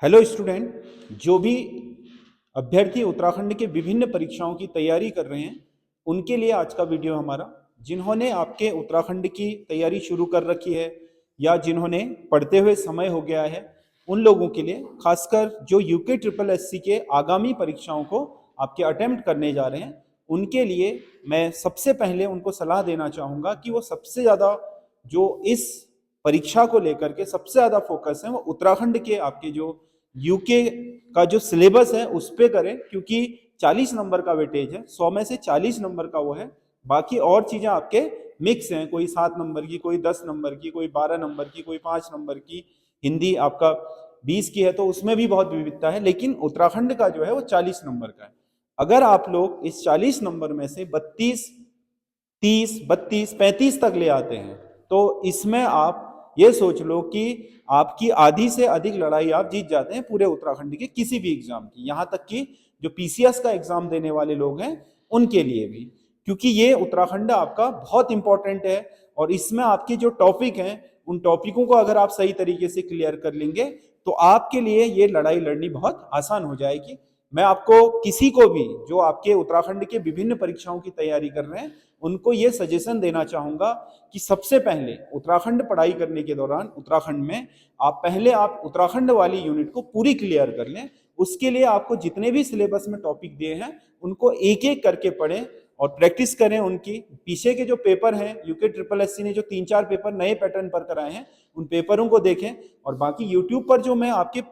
Hello student, जो भी अभ्यर्थी उत्तराखंड के विभिन्न परीक्षाओं की तैयारी कर रहे हैं उनके लिए आज का वीडियो हमारा। जिन्होंने आपके उत्तराखंड की तैयारी शुरू कर रखी है या जिन्होंने पढ़ते हुए समय हो गया है, उन लोगों के लिए, खासकर जो यूके ट्रिपल एससी के आगामी परीक्षाओं को आपके अटेम्प्ट करने जा रहे हैं, उनके लिए मैं सबसे पहले उनको सलाह देना चाहूँगा कि वो सबसे ज़्यादा जो इस परीक्षा को लेकर के सबसे ज़्यादा फोकस है वो उत्तराखंड के आपके जो यूके का जो सिलेबस है उस पे करें, क्योंकि 40 नंबर का वेटेज है, 100 में से 40 नंबर का वो है। बाकी और चीजें आपके मिक्स हैं, कोई 7 नंबर की, कोई 10 नंबर की, कोई 12 नंबर की, कोई 5 नंबर की, हिंदी आपका 20 की है, तो उसमें भी बहुत विविधता है। लेकिन उत्तराखंड का जो है वो 40 नंबर का है। अगर आप लोग इस 40 नंबर में से 32, 30, 32, 35 तक ले आते हैं तो इसमें आप ये सोच लो कि आपकी आधी से अधिक लड़ाई आप जीत जाते हैं पूरे उत्तराखंड के किसी भी एग्जाम की, यहां तक कि जो पीसीएस का एग्जाम देने वाले लोग हैं उनके लिए भी, क्योंकि ये उत्तराखंड आपका बहुत इंपॉर्टेंट है। और इसमें आपके जो टॉपिक हैं उन टॉपिकों को अगर आप सही तरीके से क्लियर कर लेंगे तो आपके लिए ये लड़ाई लड़नी बहुत आसान हो जाएगी। मैं आपको किसी को भी जो आपके उत्तराखंड के विभिन्न परीक्षाओं की तैयारी कर रहे हैं उनको ये सजेशन देना चाहूंगा कि सबसे पहले उत्तराखंड पढ़ाई करने के दौरान उत्तराखंड में आप उत्तराखंड वाली यूनिट को पूरी क्लियर कर लें। उसके लिए आपको जितने भी सिलेबस में टॉपिक दिए हैं उनको एक एक करके पढ़ें और प्रैक्टिस करें उनकी। पीछे के जो पेपर हैं, यूके ट्रिपल एससी ने जो 3-4 पेपर नए पैटर्न पर कराए हैं उन पेपरों को देखें। और बाकी यूट्यूब पर जो मैं आपके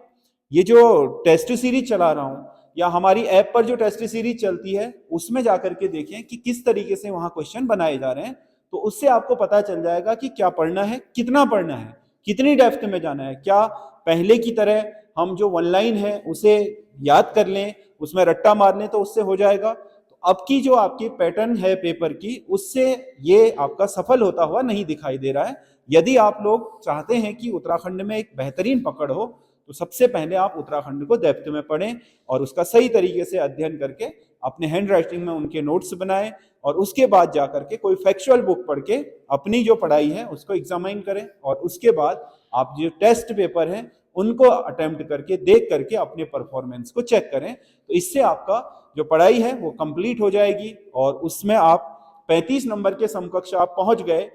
ये जो टेस्ट सीरीज चला रहा हूं या हमारी ऐप पर जो टेस्ट सीरीज चलती है उसमें जाकर के देखें कि किस तरीके से वहां क्वेश्चन बनाए जा रहे हैं, तो उससे आपको पता चल जाएगा कि क्या पढ़ना है, कितना पढ़ना है, कितनी डेप्थ में जाना है। क्या पहले की तरह हम जो वन लाइन है उसे याद कर लें, उसमें रट्टा मार लें तो उससे हो जाएगा। तो अब की जो आपकी पैटर्न है पेपर की, उससे ये आपका सफल होता हुआ नहीं दिखाई दे रहा है। यदि आप लोग चाहते हैं कि उत्तराखंड में एक बेहतरीन पकड़ हो तो सबसे पहले आप उत्तराखंड को डेप्थ में पढ़ें और उसका सही तरीके से अध्ययन करके अपने हैंड राइटिंग में उनके नोट्स बनाएं और उसके बाद जाकर के कोई फैक्चुअल बुक पढ़ के अपनी जो पढ़ाई है उसको एग्जामाइन करें। और उसके बाद आप जो टेस्ट पेपर हैं उनको अटेम्प्ट करके देख करके अपने परफॉर्मेंस को चेक करें। तो इससे आपका जो पढ़ाई है वो कंप्लीट हो जाएगी और उसमें आप 35 नंबर के समकक्ष आप पहुंच गए।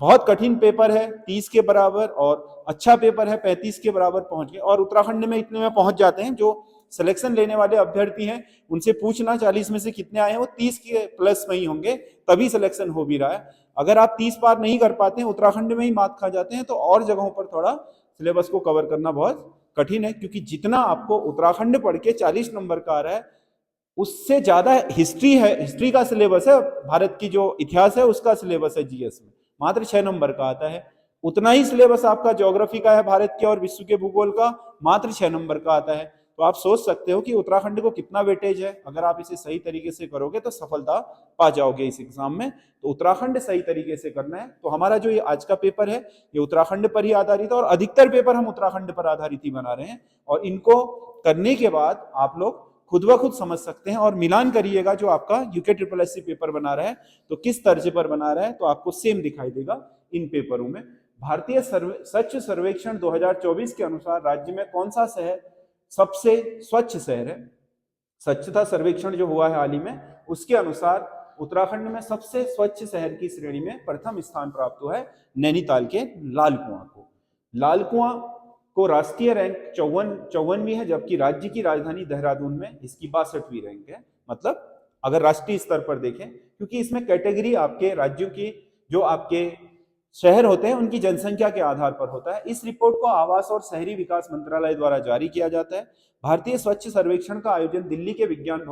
बहुत कठिन पेपर है 30 के बराबर और अच्छा पेपर है 35 के बराबर पहुंच गए और उत्तराखंड में इतने में पहुंच जाते हैं। जो सिलेक्शन लेने वाले अभ्यर्थी हैं उनसे पूछना 40 में से कितने आए हैं, वो 30 के प्लस में ही होंगे, तभी सिलेक्शन हो भी रहा है। अगर आप 30 पार नहीं कर पाते हैं, उत्तराखंड में ही मात खा जाते हैं, तो और जगहों पर थोड़ा सिलेबस को कवर करना बहुत कठिन है, क्योंकि जितना आपको उत्तराखंड पढ़ के 40 नंबर का आ रहा है उससे ज्यादा हिस्ट्री है, हिस्ट्री का सिलेबस है, भारत की जो इतिहास है उसका सिलेबस है जीएस में, मात्र 6 नंबर का आता है। उतना ही सिलेबस आपका ज्योग्राफी का है, भारत के और विश्व के भूगोल का, मात्र 6 नंबर का आता है। तो आप सोच सकते हो कि उत्तराखंड को कितना वेटेज है। अगर आप इसे सही तरीके से करोगे तो सफलता पा जाओगे इस एग्जाम में। तो उत्तराखंड सही तरीके से करना है। तो हमारा जो ये आज का पेपर है ये उत्तराखंड पर ही आधारित है और अधिकतर पेपर हम उत्तराखंड पर आधारित ही बना रहे हैं। और इनको करने के बाद आप लोग खुद ब खुद समझ सकते हैं और मिलान करिएगा जो आपका यूके ट्रिपल एससी पेपर बना रहा है तो किस तर्ज पर बना रहा है, तो आपको सेम दिखाई देगा इन पेपरों में। भारतीय स्वच्छ सर्वेक्षण 2024 के अनुसार राज्य में कौन सा शहर सबसे स्वच्छ शहर है? स्वच्छता सर्वेक्षण जो हुआ है हाल ही में, उसके अनुसार उत्तराखंड में सबसे स्वच्छ शहर की श्रेणी में प्रथम स्थान प्राप्त हुआ है नैनीताल के लाल कुआं को। लाल कुआं को राष्ट्रीय रैंक 54वीं है, जबकि राज्य की राजधानी देहरादून में इसकी 62वीं रैंक है। मतलब अगर राष्ट्रीय स्तर पर देखें, क्योंकि इसमें कैटेगरी आपके राज्यों की जो आपके शहर होते हैं उनकी जनसंख्या के आधार पर होता है। इस रिपोर्ट को आवास और शहरी विकास मंत्रालय द्वारा जारी किया जाता है। भारतीय स्वच्छ सर्वेक्षण का आयोजन दिल्ली के विज्ञान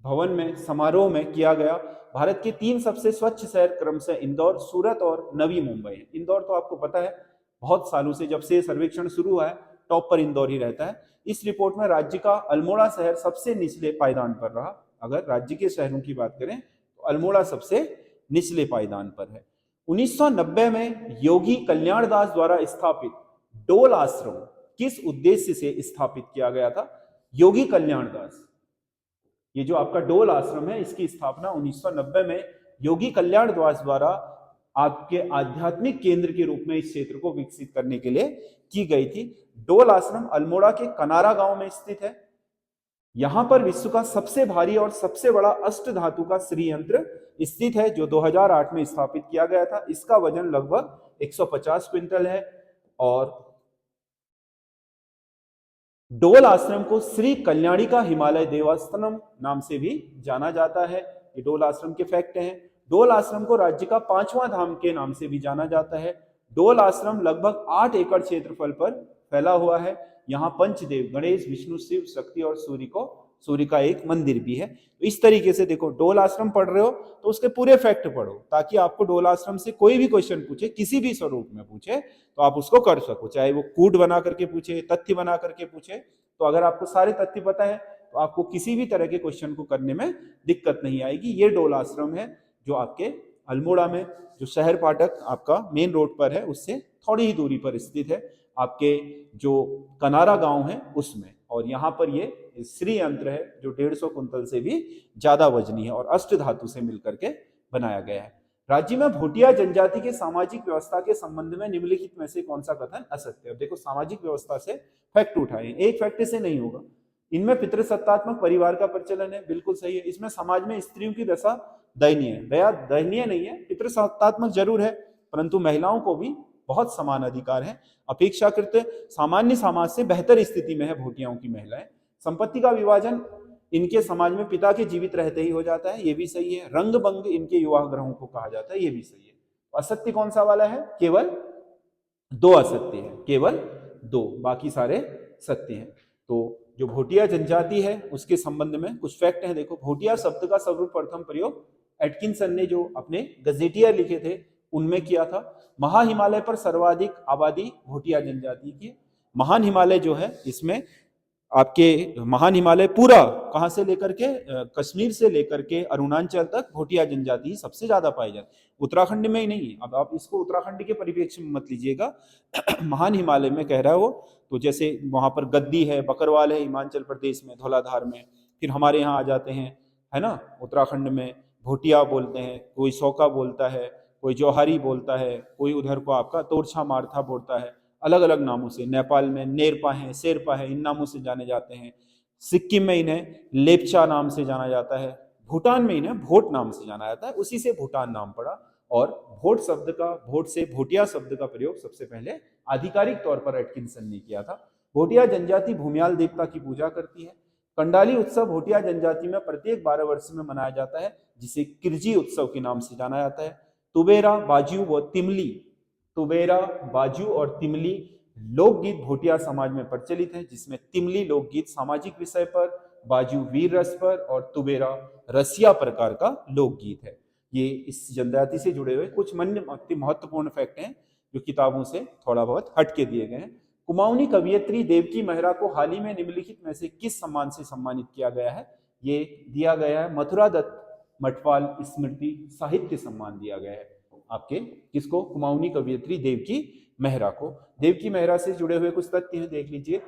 भवन में समारोह में किया गया। भारत के 3 सबसे स्वच्छ शहर क्रमशः इंदौर, सूरत और नवी मुंबई है। इंदौर तो आपको पता है बहुत सालों से, जब से सर्वेक्षण शुरू हुआ है टॉप पर इंदौर ही रहता है। इस रिपोर्ट में राज्य का अल्मोड़ा शहर सबसे निचले पायदान पर रहा। अगर राज्य के शहरों की बात करें तो अल्मोड़ा सबसे निचले पायदान पर है। 1990 में योगी कल्याण दास द्वारा स्थापित डोल आश्रम किस उद्देश्य से स्थापित किया गया था? योगी कल्याण दास, ये जो आपका डोल आश्रम है इसकी स्थापना 1990 में योगी कल्याण दास द्वारा आपके आध्यात्मिक केंद्र के रूप में इस क्षेत्र को विकसित करने के लिए की गई थी। डोल आश्रम अल्मोड़ा के कनारा गांव में स्थित है। यहां पर विश्व का सबसे भारी और सबसे बड़ा अष्ट धातु का श्री यंत्र स्थित है, जो 2008 में स्थापित किया गया था। इसका वजन लगभग 150 क्विंटल है। और डोल आश्रम को श्री कल्याणिका हिमालय देवस्थानम नाम से भी जाना जाता है। ये डोल आश्रम के फैक्ट हैं। डोल आश्रम को राज्य का 5वां धाम के नाम से भी जाना जाता है। डोल आश्रम लगभग 8 एकड़ क्षेत्रफल पर फैला हुआ है। यहाँ पंचदेव गणेश, विष्णु, शिव, शक्ति और सूर्य का एक मंदिर भी है। तो इस तरीके से देखो, डोल आश्रम पढ़ रहे हो तो उसके पूरे फैक्ट पढ़ो, ताकि आपको डोल आश्रम से कोई भी क्वेश्चन पूछे, किसी भी स्वरूप में पूछे, तो आप उसको कर सको। चाहे वो कूट बना करके पूछे, तथ्य बना करके पूछे, तो अगर आपको सारे तथ्य पता है तो आपको किसी भी तरह के क्वेश्चन को करने में दिक्कत नहीं आएगी। ये डोल आश्रम है जो आपके अल्मोड़ा में, जो शहर फाटक आपका मेन रोड पर है, उससे थोड़ी ही दूरी पर स्थित है, आपके जो कनारा गांव है उसमें। और यहाँ पर ये श्री यंत्र है जो 150 कुंतल से भी ज्यादा वजनी है और अष्ट धातु से मिलकर के बनाया गया है। राज्य में भोटिया जनजाति के सामाजिक व्यवस्था के संबंध में निम्नलिखित में से कौन सा कथन असत्य है? अब देखो, सामाजिक व्यवस्था से फैक्ट उठाए, एक फैक्ट से नहीं होगा। इनमें पितृसत्तात्मक परिवार का प्रचलन है, बिल्कुल सही है। इसमें समाज में स्त्रियों की दशा दयनीय है, दयनीय नहीं है, पितृसत्तात्मक जरूर है, परंतु महिलाओं को भी बहुत समान अधिकार है। अपेक्षाकृत सामान्य समाज से बेहतर स्थिति में है भोटियाओं की महिलाएं। संपत्ति का विभाजन इनके समाज में पिता के जीवित रहते ही हो जाता है, ये भी सही है। रंग भंग इनके युवा ग्रहों को कहा जाता है, ये भी सही है। असत्य कौन सा वाला है? केवल 2 असत्य है, केवल 2, बाकी सारे सत्य हैं। तो जो भोटिया जनजाति है उसके संबंध में कुछ फैक्ट हैं। देखो, भोटिया शब्द का सर्वप्रथम प्रयोग एटकिंसन ने जो अपने गजेटियर लिखे थे उनमें किया था। महा हिमालय पर सर्वाधिक आबादी भोटिया जनजाति की। महान हिमालय जो है, इसमें आपके महान हिमालय पूरा कहां से लेकर के, कश्मीर से लेकर के अरुणाचल तक भोटिया जनजाति सबसे ज्यादा पाई जाती है, उत्तराखंड में ही नहीं है। अब आप इसको उत्तराखंड के परिप्रेक्ष्य में मत लीजिएगा, महान हिमालय में कह रहा है वो। तो जैसे वहां पर गद्दी है, बकरवाल है हिमाचल प्रदेश में, धौलाधार में, फिर हमारे यहाँ आ जाते हैं, है ना, उत्तराखंड में भोटिया बोलते हैं, कोई सौका बोलता है, कोई जौहरी बोलता है, कोई उधर को आपका तोरछा मारथा बोलता है, अलग अलग नामों से। नेपाल में नेरपा है, शेरपा है, इन नामों से जाने जाते हैं। सिक्किम में इन्हें लेपचा नाम से जाना जाता है। भूटान में इन्हें भोट नाम से जाना जाता है, उसी से भूटान नाम पड़ा। और भोट से भोटिया शब्द का प्रयोग सबसे पहले आधिकारिक तौर पर एटकिंसन ने किया था। भोटिया जनजाति भूमियाल देवता की पूजा करती है। कंडाली उत्सव भोटिया जनजाति में प्रत्येक 12 वर्ष में मनाया जाता है, जिसे किरजी उत्सव के नाम से जाना जाता है। तुबेरा, बाजू व तिमली, तुबेरा, बाजू और तिमली लोकगीत भोटिया समाज में प्रचलित है, जिसमें तिमली लोकगीत सामाजिक विषय पर, बाजू वीर रस पर और तुबेरा रसिया प्रकार का लोकगीत है। ये इस जनजाति से जुड़े हुए कुछ महत्वपूर्ण फैक्ट हैं जो किताबों से थोड़ा बहुत हटके दिए गए हैं। कुमाऊनी कवियत्री देवकी मेहरा को हाल ही में निम्नलिखित में से किस सम्मान से सम्मानित किया गया है? ये दिया गया है मथुरा दत्त मठपाल स्मृति साहित्य सम्मान दिया गया है आपके, किसको? कुमाऊनी कवियत्री देवकी मेहरा को। देवकी मेहरा से जुड़े हुए कुछ तथ्य हैं, देख लीजिए।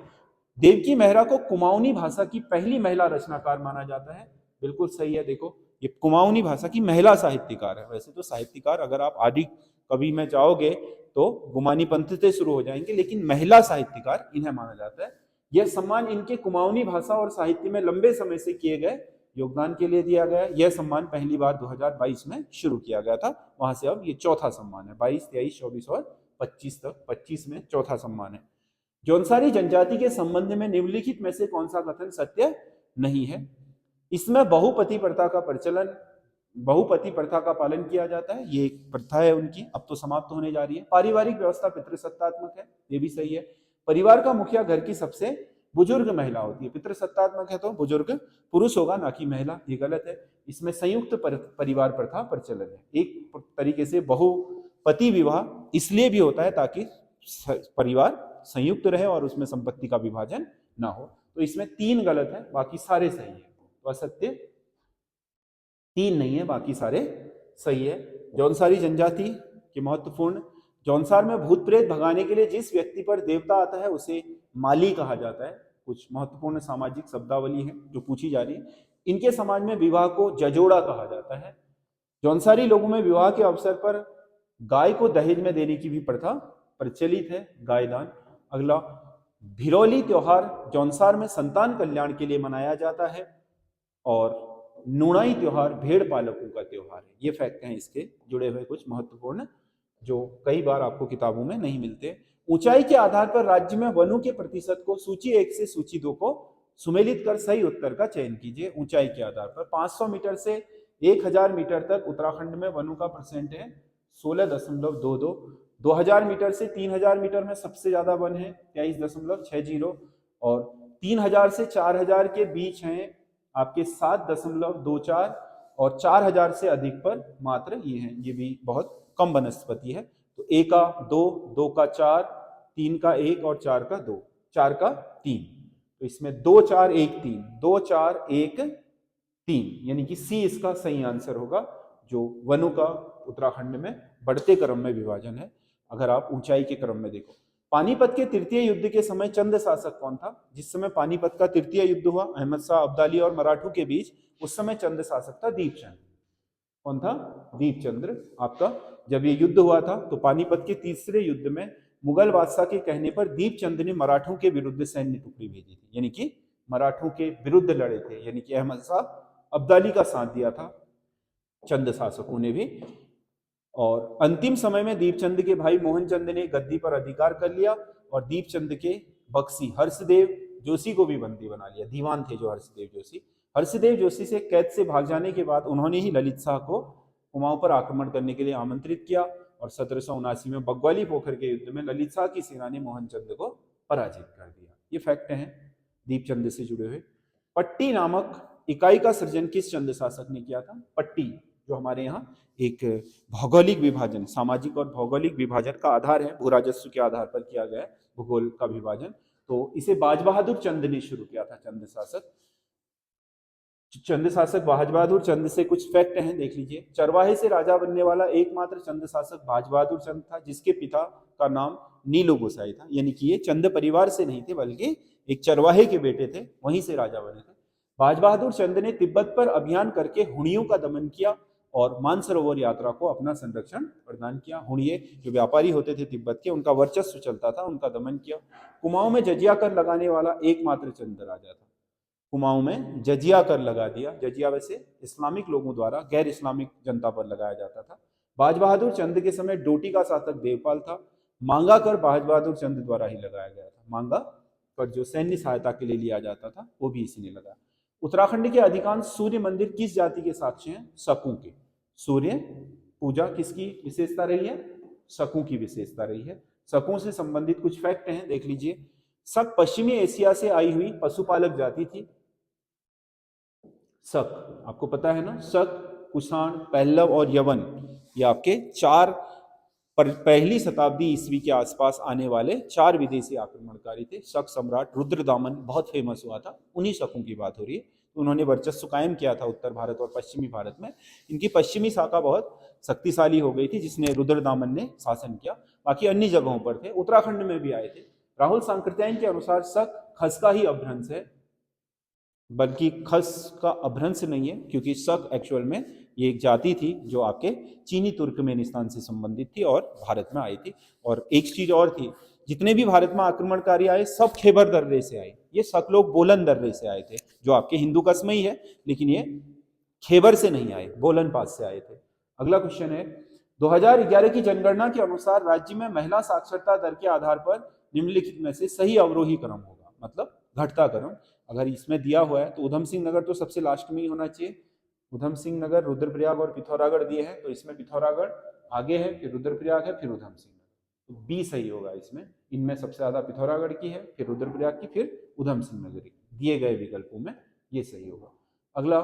देवकी मेहरा को कुमाऊनी भाषा की पहली महिला रचनाकार माना जाता है, बिल्कुल सही है। देखो, ये कुमाऊनी भाषा की महिला साहित्यकार है। वैसे तो साहित्यकार अगर आप आदि कवि में जाओगे तो गुमानी पंथ से शुरू हो जाएंगे, लेकिन महिला साहित्यकार इन्हें माना जाता है। यह सम्मान इनके कुमाऊनी भाषा और साहित्य में लंबे समय से किए गए योगदान के लिए दिया गया। यह सम्मान पहली बार 2022 में शुरू किया गया था, वहां से अब ये चौथा सम्मान है। 22, 23, 24 और 25 तक, 25 में चौथा सम्मान है। जौनसारी जनजाति के संबंध में निम्नलिखित में से कौन सा कथन सत्य नहीं है? इसमें बहुपति प्रथा का पालन किया जाता है, ये एक प्रथा है उनकी, अब तो समाप्त होने जा रही है। पारिवारिक व्यवस्था पितृसत्तात्मक है, ये भी सही है। परिवार का मुखिया घर की सबसे बुजुर्ग महिला होती है। पितृसत्तात्मक है तो बुजुर्ग पुरुष होगा, ना कि महिला, ये गलत है। इसमें संयुक्त परिवार प्रथा प्रचलन है। एक तरीके से बहुपति विवाह इसलिए भी होता है ताकि परिवार संयुक्त रहे और उसमें संपत्ति का विभाजन ना हो। तो इसमें 3 गलत है, बाकी सारे सही है। तो असत्य 3 नहीं है, बाकी सारे सही है। जौनसारी जनजाति के महत्वपूर्ण, जौनसार में भूत प्रेत भगाने के लिए जिस व्यक्ति पर देवता आता है उसे माली कहा जाता है। कुछ महत्वपूर्ण सामाजिक शब्दावली है जो पूछी जा रही है। इनके समाज में विवाह को जजोड़ा कहा जाता है। जौनसारी लोगों में विवाह के अवसर पर गाय को दहेज में देने की भी प्रथा प्रचलित है, गाय दान। अगला, भिरौली त्योहार जौनसार में संतान कल्याण के लिए मनाया जाता है। और नुणाई त्योहार भेड़ पालकों का त्योहार है। ये फैक्ट हैं इसके जुड़े हुए कुछ महत्वपूर्ण, जो कई बार आपको किताबों में नहीं मिलते। ऊंचाई के आधार पर राज्य में वनों के प्रतिशत को सूची 1 से सूची 2 को सुमेलित कर सही उत्तर का चयन कीजिए। ऊंचाई के आधार पर 500 मीटर से 1000 मीटर तक उत्तराखंड में वनों का परसेंट है 16.22। 2000 मीटर से 3000 मीटर में सबसे ज्यादा वन है 23.60। और 3000 से 4000 के बीच हैं आपके 7.24। और 4000 से अधिक पर मात्र ये हैं, ये भी बहुत कम वनस्पति है। तो ए का 2, 2 का 4, 3 का 1 और 4 का 2, 4 का 3। तो इसमें 2 4 1 3, 2 4 1 3, यानी कि सी इसका सही आंसर होगा। जो वनों का उत्तराखंड में बढ़ते क्रम में विभाजन है, अगर आप ऊंचाई के क्रम में देखो। पानीपत के तृतीय युद्ध के समय चंद शासक कौन था? जिस समय पानीपत का तृतीय युद्ध हुआ अहमद शाह अब्दाली और मराठों के बीच, उस समय चंद शासक था दीपचंद। कौन था? दीपचंद्र। आपका जब ये युद्ध हुआ था तो पानीपत के तीसरे युद्ध में मुगल बादशाह के कहने पर दीपचंद ने मराठों के विरुद्ध सैन्य टुकड़ी भेजी थी, यानी कि मराठों के विरुद्ध लड़े थे, यानी कि अहमद शाह अब्दाली का साथ दिया था चंद शासकों ने भी। और अंतिम समय में दीपचंद के भाई मोहनचंद ने गद्दी पर अधिकार कर लिया और दीपचंद के बक्सी हर्षदेव जोशी को भी बंदी बना लिया। दीवान थे जो हर्षदेव जोशी। हर्षदेव जोशी से कैद से भाग जाने के बाद उन्होंने ही ललित शाह को कुमाऊं पर आक्रमण करने के लिए आमंत्रित किया और 1779 में बग्वाली पोखर के युद्ध में ललित शाह की सेना ने मोहनचंद को पराजित कर दिया। ये फैक्ट हैं दीपचंद से जुड़े हुए। पट्टी नामक इकाई का सृजन किस चंद शासक ने किया था? पट्टी, जो हमारे यहाँ एक भौगोलिक विभाजन, सामाजिक और भौगोलिक विभाजन का आधार है, भू राजस्व के आधार पर किया गया भूगोल का विभाजन, तो इसे बाज बहादुर चंद ने शुरू किया था। चंद शासक बाज बहादुर चंद से कुछ फैक्ट हैं, देख लीजिए। चरवाहे से राजा बनने वाला एकमात्र चंद शासक बाज बहादुर चंद था, जिसके पिता का नाम नीलो गोसाई था, यानी कि ये चंद परिवार से नहीं थे बल्कि एक चरवाहे के बेटे थे, वहीं से राजा बने थे। बाज बहादुर चंद ने तिब्बत पर अभियान करके हुणियों का दमन किया और मानसरोवर यात्रा को अपना संरक्षण प्रदान किया। हुणिये जो व्यापारी होते थे तिब्बत के, उनका वर्चस्व चलता था, उनका दमन किया। कुमाऊं में जजिया कर लगाने वाला एकमात्र चंद राजा था। कुमाऊं में जजिया कर लगा दिया। जजिया वैसे इस्लामिक लोगों द्वारा गैर इस्लामिक जनता पर लगाया जाता था। बाज बहादुर चंद के समय डोटी का शासक देवपाल था। मांगा कर बाज बहादुर चंद द्वारा ही लगाया गया था। मांगा पर जो सैन्य सहायता के लिए लिया जाता था वो भी इसी ने लगाया। उत्तराखंड के अधिकांश सूर्य मंदिर किस जाति के साक्ष्य हैं? शकों के। सूर्य पूजा किसकी विशेषता रही है? शकों की विशेषता रही है। शकों से संबंधित कुछ फैक्ट हैं, देख लीजिए। शक पश्चिमी एशिया से आई हुई पशुपालक जाति थी। शक आपको पता है ना, शक, कुषाण, पल्लव और यवन, ये आपके 4 पहली शताब्दी ईस्वी के आसपास आने वाले 4 विदेशी आक्रमणकारी थे। शक सम्राट रुद्रदामन बहुत फेमस हुआ था, उन्हीं शकों की बात हो रही है। उन्होंने वर्चस्व कायम किया था उत्तर भारत और पश्चिमी भारत में। इनकी पश्चिमी शाखा बहुत शक्तिशाली हो गई थी, जिसने रुद्रदामन ने शासन किया। बाकी अन्य जगहों पर थे, उत्तराखंड में भी आए थे। राहुल सांकृत्यायन के अनुसार शक खस का ही अपभ्रंश है, बल्कि खस का अपभ्रंश नहीं है, क्योंकि शक एक्चुअल में ये एक जाति थी जो आपके चीनी तुर्कमेनिस्तान से संबंधित थी और भारत में आई थी। और एक चीज और थी, जितने भी भारत में आक्रमणकारी आए सब खैबर दर्रे से आए। ये शक लोग बोलन दर्रे से आए थे, जो आपके हिंदू कस में ही है, लेकिन ये खैबर से नहीं आए, बोलन पास से आए थे। अगला क्वेश्चन है, 2011 की जनगणना के अनुसार राज्य में महिला साक्षरता दर के आधार पर निम्नलिखित में से सही अवरोही क्रम होगा, मतलब घटता क्रम। अगर इसमें दिया हुआ है तो उधम सिंह नगर तो सबसे लास्ट में ही होना चाहिए। उधम सिंह नगर, रुद्रप्रयाग और पिथौरागढ़ दिए हैं, तो इसमें पिथौरागढ़ आगे है, फिर रुद्रप्रयाग है, फिर उधम सिंह नगर, तो बी सही होगा इसमें। इनमें सबसे ज्यादा पिथौरागढ़ की है, फिर रुद्रप्रयाग की, फिर उधम सिंह नगर की, दिए गए विकल्पों में ये सही होगा। अगला,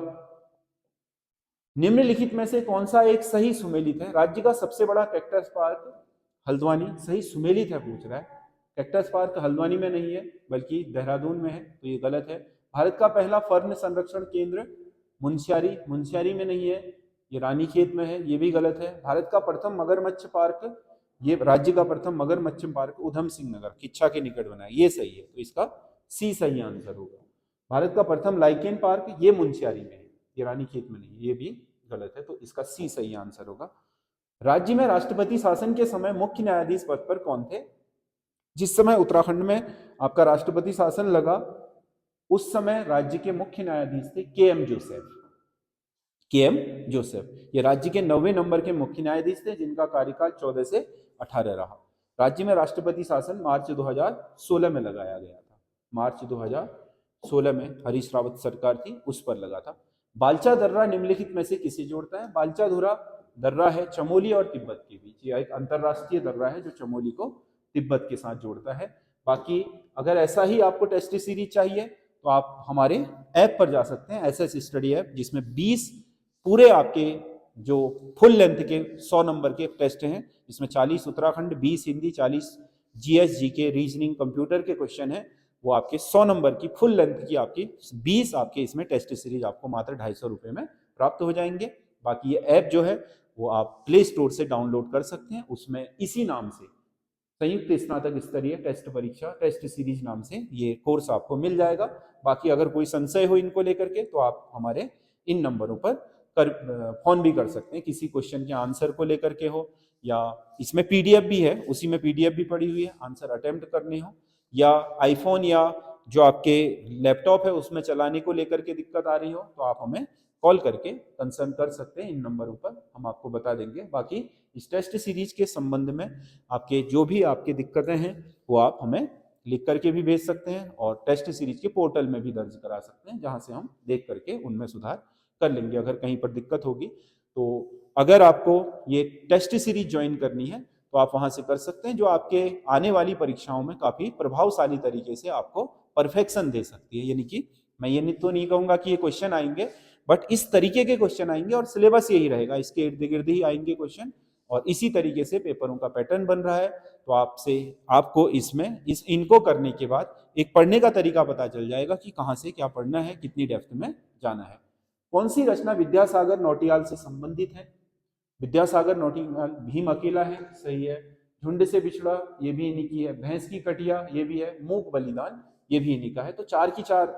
निम्नलिखित में से कौन सा एक सही सुमेलित है? राज्य का सबसे बड़ा कैक्टस पार्क हल्द्वानी सही सुमेलित है पूछ रहा है। कैक्टस पार्क हल्द्वानी में नहीं है बल्कि देहरादून में है, तो ये गलत है। भारत का पहला फर्न संरक्षण केंद्र मुंशियारी में नहीं है, ये रानीखेत में है, ये भी गलत है। भारत का प्रथम मगरमच्छ पार्क, ये राज्य का प्रथम मगरमच्छ पार्क उधम सिंह नगर किच्छा के निकट बना है, ये सही है, तो इसका सी सही आंसर होगा। भारत का प्रथम लाइकेन पार्क ये मुंशियारी में है, ये रानीखेत में नहीं, ये भी गलत है, तो इसका सी सही आंसर होगा। राज्य में राष्ट्रपति शासन के समय मुख्य न्यायाधीश पद पर कौन थे? जिस समय उत्तराखंड में आपका राष्ट्रपति शासन लगा उस समय राज्य के मुख्य न्यायाधीश थे के.एम. जोसेफ। के.एम. जोसेफ ये राज्य के 9वें नंबर के मुख्य न्यायाधीश थे, जिनका कार्यकाल 14 से 18 रहा। राज्य में राष्ट्रपति शासन मार्च 2016 में लगाया गया था। मार्च 2016 में हरीश रावत सरकार थी, उस पर लगा था। बालचा दर्रा निम्नलिखित में से किसे जोड़ता है? बालचा दर्रा है चमोली और तिब्बत के बीच। यह एक अंतरराष्ट्रीय दर्रा है जो चमोली को तिब्बत के साथ जोड़ता है। बाकी अगर ऐसा ही आपको टेस्ट सीरीज चाहिए तो आप हमारे ऐप पर जा सकते हैं, एसएस स्टडी ऐप, जिसमें 20 पूरे आपके जो फुल लेंथ के 100 नंबर के टेस्ट हैं, जिसमें 40 Uttarakhand, 20 Hindi, 40 GS, GK, reasoning, computer के क्वेश्चन हैं। वो आपके 100 नंबर की फुल लेंथ की आपकी 20 आपके इसमें टेस्ट सीरीज आपको मात्र 250 रुपये में प्राप्त हो जाएंगे। बाकी ये ऐप जो है वो आप प्ले स्टोर से डाउनलोड कर सकते हैं। उसमें इसी नाम से संयुक्त स्नातक स्तरीय टेस्ट परीक्षा टेस्ट सीरीज नाम से ये कोर्स आपको मिल जाएगा। बाकी अगर कोई संशय हो इनको लेकर के तो आप हमारे इन नंबरों पर फोन भी कर सकते हैं, किसी क्वेश्चन के आंसर को लेकर के हो, या इसमें पीडीएफ भी है, उसी में पीडीएफ भी पड़ी हुई है, आंसर अटेम्प्ट करने हो, या आईफोन या जो आपके लैपटॉप है उसमें चलाने को लेकर के दिक्कत आ रही हो तो आप हमें कॉल करके कंसर्न कर सकते हैं। इन नंबरों पर हम आपको बता देंगे। बाकी इस टेस्ट सीरीज के संबंध में आपके जो भी आपकी दिक्कतें हैं वो आप हमें लिख करके भी भेज सकते हैं और टेस्ट सीरीज के पोर्टल में भी दर्ज करा सकते हैं, जहां से हम देख करके उनमें सुधार कर लेंगे अगर कहीं पर दिक्कत होगी। तो अगर आपको ये टेस्ट सीरीज ज्वाइन करनी है तो आप वहां से कर सकते हैं, जो आपके आने वाली परीक्षाओं में काफी प्रभावशाली तरीके से आपको परफेक्शन दे सकती है। यानी कि मैं ये तो नहीं कहूंगा कि ये क्वेश्चन आएंगे, बट इस तरीके के क्वेश्चन आएंगे और सिलेबस यही रहेगा, इसके इर्द गिर्द ही आएंगे क्वेश्चन और इसी तरीके से पेपरों का पैटर्न बन रहा है। तो आपको इसमें इनको करने के बाद एक पढ़ने का तरीका पता चल जाएगा कि कहाँ से क्या पढ़ना है, कितनी डेप्थ में जाना है। कौन सी रचना विद्यासागर नौटियाल से संबंधित है? विद्यासागर नौटियाल भीम अकेला है, सही है। झुंड से बिछड़ा, ये भी इन्हीं की है। भैंस की कटिया, ये भी है। मूक बलिदान, ये भी इन्हीं का है। तो 4 की 4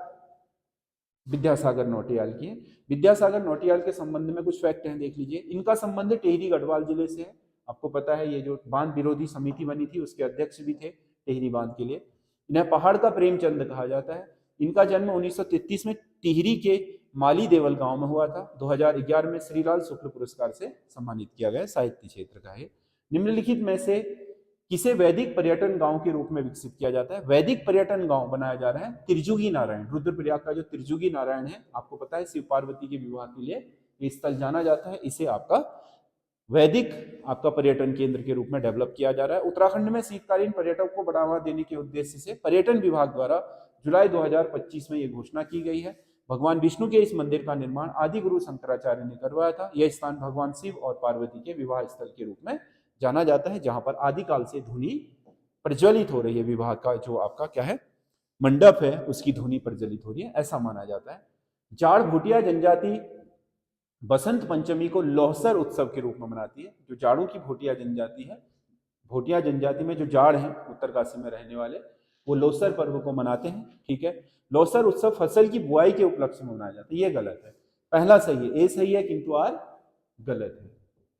विद्यासागर नौटियाल की है। विद्यासागर नौटियाल के संबंध में कुछ फैक्ट हैं, देख लीजिए। इनका संबंध टिहरी गढ़वाल जिले से है। आपको पता है ये जो बांध विरोधी समिति बनी थी उसके अध्यक्ष भी थे टिहरी बांध के लिए। इन्हें पहाड़ का प्रेमचंद कहा जाता है। इनका जन्म 1933 में टिहरी के माली देवल गांव में हुआ था। 2011 में श्रीलाल शुक्ल पुरस्कार से सम्मानित किया गया, साहित्य क्षेत्र का है। निम्नलिखित में से किसे वैदिक पर्यटन गांव के रूप में विकसित किया जाता है? वैदिक पर्यटन गांव बनाया जा रहा है त्रिजुगी नारायण, रुद्रप्रयाग का जो त्रिजुगी नारायण है, आपको पता है शिव पार्वती के विवाह के लिए ये स्थल जाना जाता है। इसे आपका वैदिक आपका पर्यटन केंद्र के रूप में डेवलप किया जा रहा है। उत्तराखंड में शीतकालीन पर्यटक को बढ़ावा देने के उद्देश्य से पर्यटन विभाग द्वारा जुलाई 2025 में यह घोषणा की गई है। भगवान विष्णु के इस मंदिर का निर्माण आदि गुरु शंकराचार्य ने करवाया था। यह स्थान भगवान शिव और पार्वती के विवाह स्थल के रूप में जाना जाता है, जहां पर आदिकाल से धुनी प्रज्वलित हो रही है। विवाह का जो आपका क्या है मंडप है उसकी धुनी प्रज्वलित हो रही है, ऐसा माना जाता है। जाड़ भूटिया जनजाति बसंत पंचमी को लोहसर उत्सव के रूप में मनाती है। जो जाड़ों की भोटिया जनजाति है, भोटिया जनजाति में जो जाड़ हैं उत्तरकाशी में रहने वाले, वो लोहसर पर्व को मनाते हैं। ठीक है, लोहसर उत्सव फसल की बुआई के उपलक्ष्य में मनाया जाता है। ये गलत है, पहला सही है, ए सही है किंतु आर गलत है।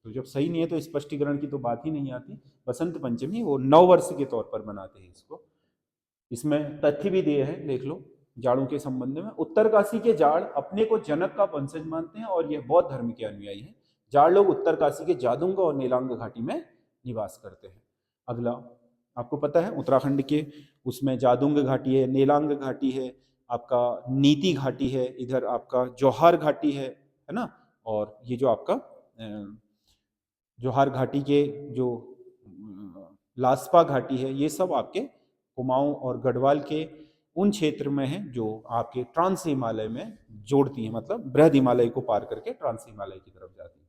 तो जब सही नहीं है तो स्पष्टीकरण की तो बात ही नहीं आती। बसंत पंचमी वो नव वर्ष के तौर पर मनाते हैं इसको। इसमें तथ्य भी दिए हैं, देख लो जाड़ों के संबंध में। उत्तरकाशी के जाड़ अपने को जनक का वंशज मानते हैं और यह बौद्ध धर्म के अनुयायी हैं। जाड़ लोग उत्तरकाशी के जादुंग और नीलांग घाटी में निवास करते हैं। अगला आपको पता है उत्तराखंड के उसमें जादुंग घाटी है, नीलांग घाटी है, आपका नीति घाटी है, इधर आपका जौहार घाटी है ना, और ये जो आपका जौहार घाटी के जो लास्पा घाटी है, ये सब आपके कुमाऊं और गढ़वाल के उन क्षेत्र में है जो आपके ट्रांस हिमालय में जोड़ती है, मतलब बृहद हिमालय को पार करके ट्रांस हिमालय की तरफ जाती है।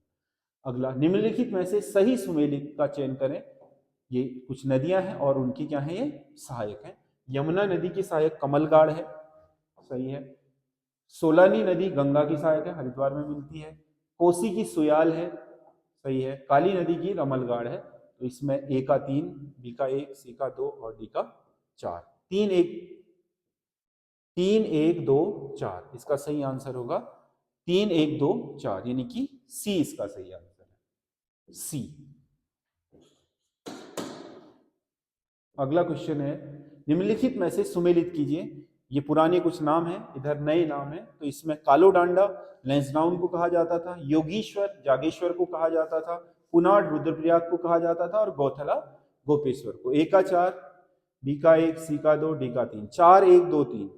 अगला, निम्नलिखित में से सही सुमेलित का चयन करें। ये कुछ नदियां हैं और उनकी क्या है, ये सहायक है। यमुना नदी की सहायक कमलगाड़ है, सही है। सोलानी नदी गंगा की सहायक है, हरिद्वार में मिलती है। कोसी की सुयाल है, सही है। काली नदी की रमलगाड़ है। तो इसमें ए का 3, बी का 1, सी का 2 और डी का 4। 3 1 2 4 इसका सही आंसर होगा। 3 1 2 4 यानी कि सी इसका सही आंसर है। सी। अगला क्वेश्चन है, निम्नलिखित में से सुमेलित कीजिए। ये पुराने कुछ नाम हैं, इधर नए नाम हैं। तो इसमें कालो डांडा लैंसडाउन को कहा जाता था, योगीश्वर जागेश्वर को कहा जाता था, पुनाड रुद्रप्रयाग को कहा जाता था और गौथला गोपेश्वर को। ए का 4, बी का 1, सी का 2, डी का 3। 4 1 2 3।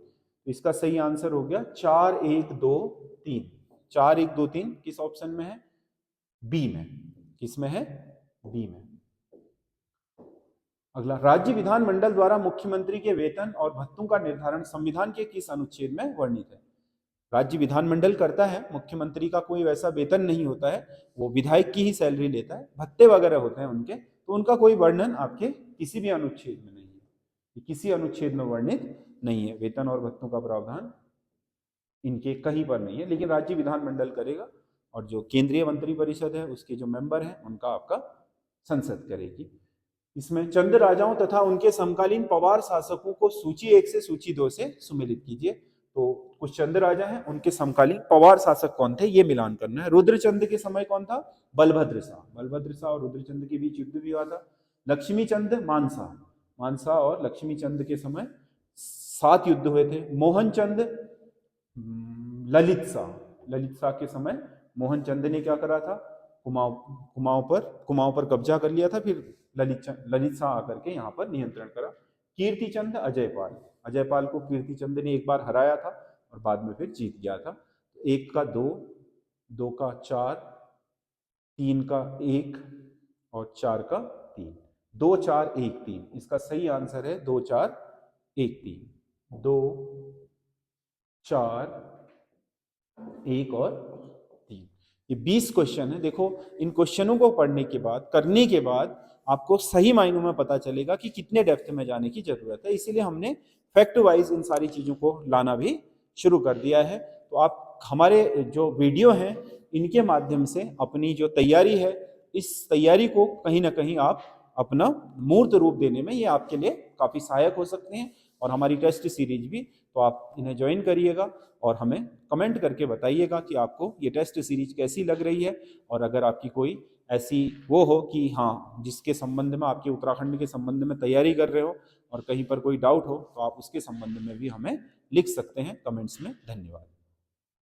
इसका सही आंसर हो गया 4 1 2 3। 4 1 2 3 किस ऑप्शन में है? बी में। किस में है? बी में। अगला, राज्य विधानमंडल द्वारा मुख्यमंत्री के वेतन और भत्तों का निर्धारण संविधान के किस अनुच्छेद में वर्णित है? राज्य विधानमंडल करता है, मुख्यमंत्री का कोई वैसा वेतन नहीं होता है, वो विधायक की ही सैलरी लेता है, भत्ते वगैरह होते हैं उनके, तो उनका कोई वर्णन आपके किसी भी अनुच्छेद में नहीं है, किसी अनुच्छेद में वर्णित नहीं है। वेतन और भत्तों का प्रावधान इनके कहीं पर नहीं है, लेकिन राज्य विधानमंडल करेगा और जो केंद्रीय मंत्री परिषद है उसके जो मेंबर हैं उनका आपका संसद करेगी। इसमें चंद राजाओं तथा उनके समकालीन पवार शासकों को सूची 1 से सूची 2 से सुमेलित कीजिए। तो कुछ चंद राजा हैं, उनके समकालीन पवार शासक कौन थे ये मिलान करना है। रुद्रचंद के समय कौन था? बलभद्र शाह। बलभद्र शाह और रुद्रचंद के बीच युद्ध भी हुआ था। लक्ष्मी चंद मानसा, मानसा और लक्ष्मी चंद के समय 7 युद्ध हुए थे। मोहन चंद ललित शाह, ललित शाह के समय मोहन चंद ने क्या करा था? कुमाऊं पर कब्जा कर लिया था, फिर ललित शाह आकर के यहाँ पर नियंत्रण करा। कीर्तिचंद अजयपाल, अजयपाल को कीर्तिचंद ने एक बार हराया था और बाद में फिर जीत गया था। 1 का 2, 2 का 4, 3 का 1 और 4 का 3। 2 4 1 3। इसका सही आंसर है 2 4 1 3। 2 4 1 और 3। ये 20 क्वेश्चन है। देखो, इन क्वेश्चनों को पढ़ने के बाद, करने के बाद आपको सही मायनों में पता चलेगा कि कितने डेप्थ में जाने की जरूरत है। इसीलिए हमने फैक्ट वाइज इन सारी चीजों को लाना भी शुरू कर दिया है। तो आप हमारे जो वीडियो हैं इनके माध्यम से अपनी जो तैयारी है, इस तैयारी को कहीं ना कहीं आप अपना मूर्त रूप देने में ये आपके लिए काफी सहायक हो सकते हैं। और हमारी टेस्ट सीरीज भी, तो आप इन्हें ज्वाइन करिएगा और हमें कमेंट करके बताइएगा कि आपको ये टेस्ट सीरीज कैसी लग रही है। और अगर आपकी कोई ऐसी वो हो कि हाँ, जिसके संबंध में, आपके उत्तराखंड के संबंध में तैयारी कर रहे हो और कहीं पर कोई डाउट हो, तो आप उसके संबंध में भी हमें लिख सकते हैं कमेंट्स में। धन्यवाद।